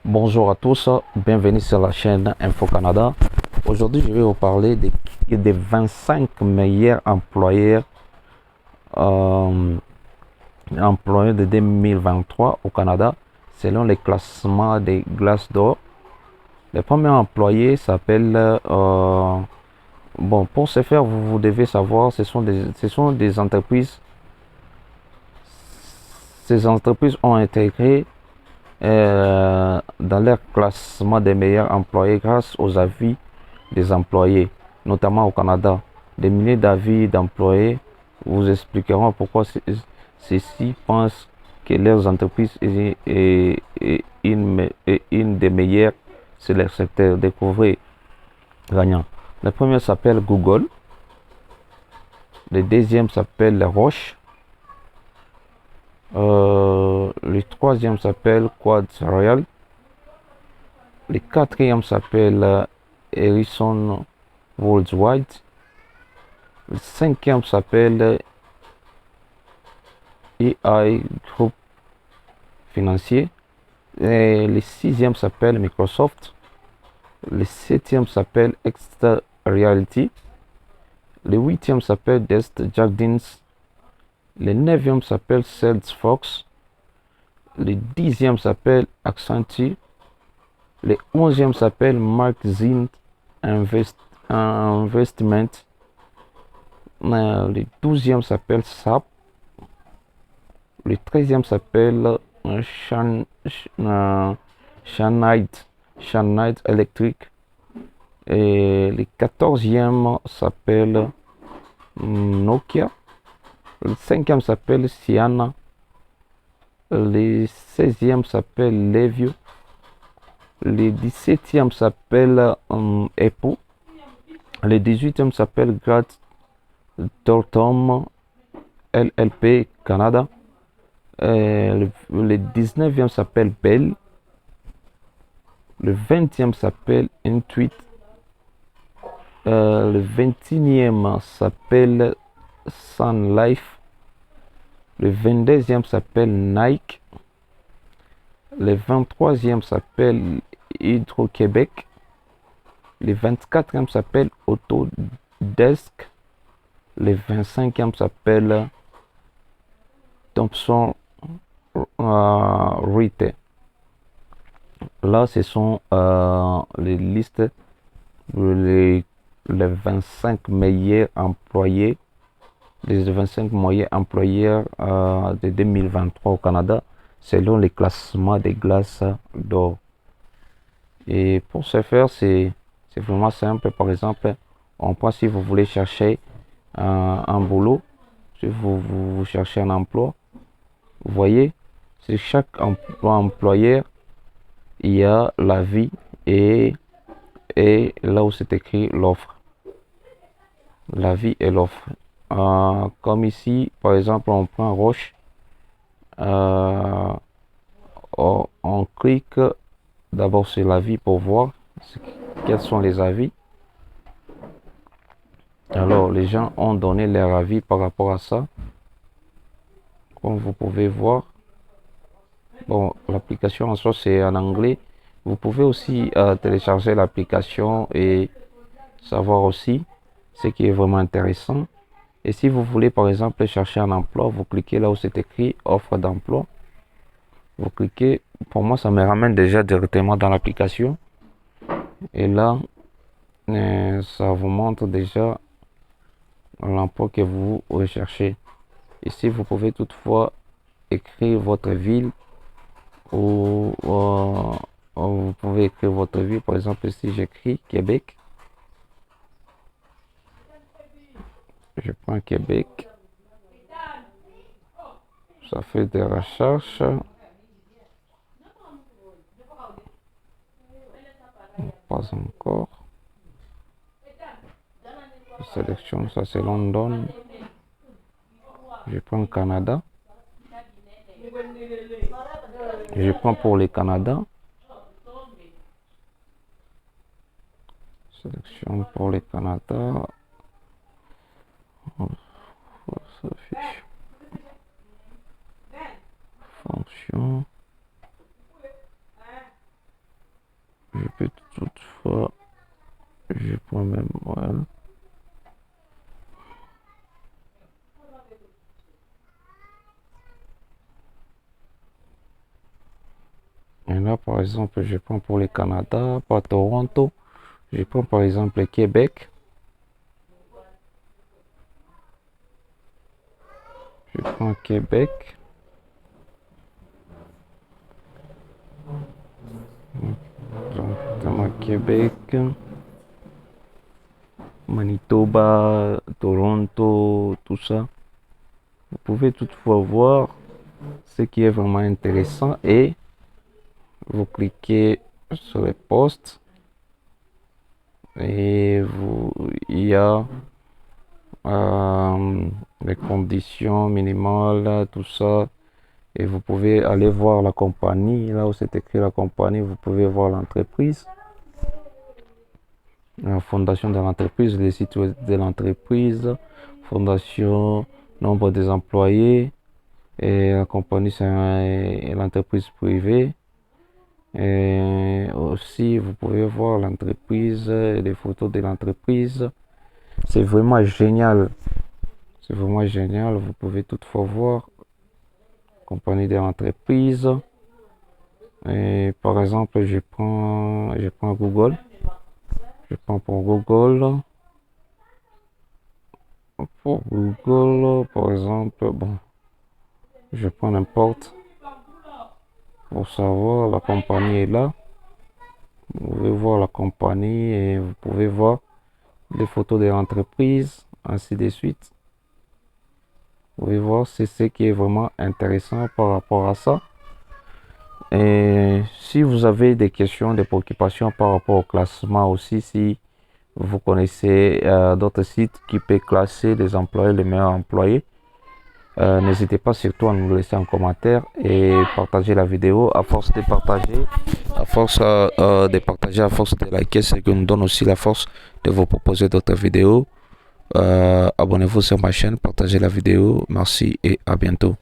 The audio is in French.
Bonjour à tous, bienvenue sur la chaîne Info Canada. Aujourd'hui, je vais vous parler des 25 meilleurs euh, employeurs de 2023 au Canada selon les classements des glaces d'or. Les premiers employés s'appellent bon, pour ce faire, vous devez savoir, ce sont des entreprises. Ces entreprises ont intégré dans leur classement des meilleurs employés grâce aux avis des employés, notamment au Canada. Des milliers d'avis d'employés vous expliqueront pourquoi ceux-ci pensent que leurs entreprises est une des meilleures sur leur secteur. Découvrez gagnant. Le premier s'appelle Google, le deuxième s'appelle Roche, le troisième s'appelle Quad Royal, le quatrième s'appelle Harrison Worldwide, le cinquième s'appelle EI Group Financier, et le sixième s'appelle Microsoft, le septième s'appelle Extra Reality, le huitième s'appelle Dest Jardins, le neuvième s'appelle Salesforce, le dixième s'appelle Accenture, le onzième s'appelle Magazine Investment, le douzième s'appelle SAP, le treizième s'appelle Schneider Electric, et le quatorzième s'appelle Nokia, le cinquième s'appelle Ciena, le seizième s'appelle Levio, le dix-septième s'appelle Apple, le dix-huitième s'appelle Grad Thornton LLP Canada, le 19e s'appelle Bell, le 20e s'appelle Intuit, le 21e s'appelle Sun Life, le 22e s'appelle Nike, le 23e s'appelle Hydro-Québec, le 24e s'appelle Autodesk, le 25e s'appelle Thomson Reuters. Là, ce sont les listes, les, les 25 meilleurs employés, les 25 meilleurs employeurs de 2023 au Canada, selon les classements des glaces d'or. Et pour ce faire, c'est vraiment simple. Par exemple, on prend si vous voulez chercher un boulot, si vous cherchez un emploi, vous voyez, c'est chaque employeur, il y a la vie et là où c'est écrit l'offre. La vie et l'offre. Comme ici, par exemple, on prend Roche. Euh, on clique d'abord sur la vie pour voir quels sont les avis. Alors, les gens ont donné leur avis par rapport à ça. Comme vous pouvez voir. Bon, l'application en soi, c'est en anglais. Vous pouvez aussi télécharger l'application et savoir aussi ce qui est vraiment intéressant. Et si vous voulez, par exemple, chercher un emploi, vous cliquez là où c'est écrit offre d'emploi. Vous cliquez, pour moi, ça me ramène déjà directement dans l'application. Et là, ça vous montre déjà l'emploi que vous recherchez. Ici, vous pouvez toutefois écrire votre ville ou vous pouvez écrire votre ville. Par exemple, ici, j'écris Québec. Je prends Québec. Ça fait des recherches. Pas encore. Je sélectionne ça, c'est London. Je prends Canada. Je prends pour le Canada. Sélection pour le Canada. Fonction. Je peux toutefois, je prends même, voilà. Et là, par exemple, je prends pour le Canada, pas Toronto. Je prends par exemple Québec. Je prends Québec. Donc, Québec, Manitoba, Toronto, tout ça. Vous pouvez toutefois voir ce qui est vraiment intéressant et vous cliquez sur les postes et il y a les conditions minimales, tout ça. Et vous pouvez aller voir la compagnie. Là où c'est écrit la compagnie, vous pouvez voir l'entreprise, la fondation de l'entreprise, les sites web de l'entreprise, fondation, nombre des employés. Et la compagnie, c'est l'entreprise privée. Et aussi, vous pouvez voir l'entreprise, les photos de l'entreprise. C'est vraiment génial. C'est vraiment génial. Vous pouvez toutefois voir compagnie de l'entreprise. Et par exemple, je prends Google. Je prends pour Google. Pour Google, par exemple, bon, je prends n'importe pour savoir la compagnie est là. Vous pouvez voir la compagnie et vous pouvez voir les photos de l'entreprise, ainsi de suite. Vous pouvez voir, c'est ce qui est vraiment intéressant par rapport à ça. Et si vous avez des questions, des préoccupations par rapport au classement aussi, si vous connaissez d'autres sites qui peuvent classer les employés, les meilleurs employés, n'hésitez pas surtout à nous laisser un commentaire et partager la vidéo. À force de partager, à force à force de liker, c'est que nous donne aussi la force de vous proposer d'autres vidéos. Abonnez-vous sur ma chaîne, partagez la vidéo. Merci et à bientôt.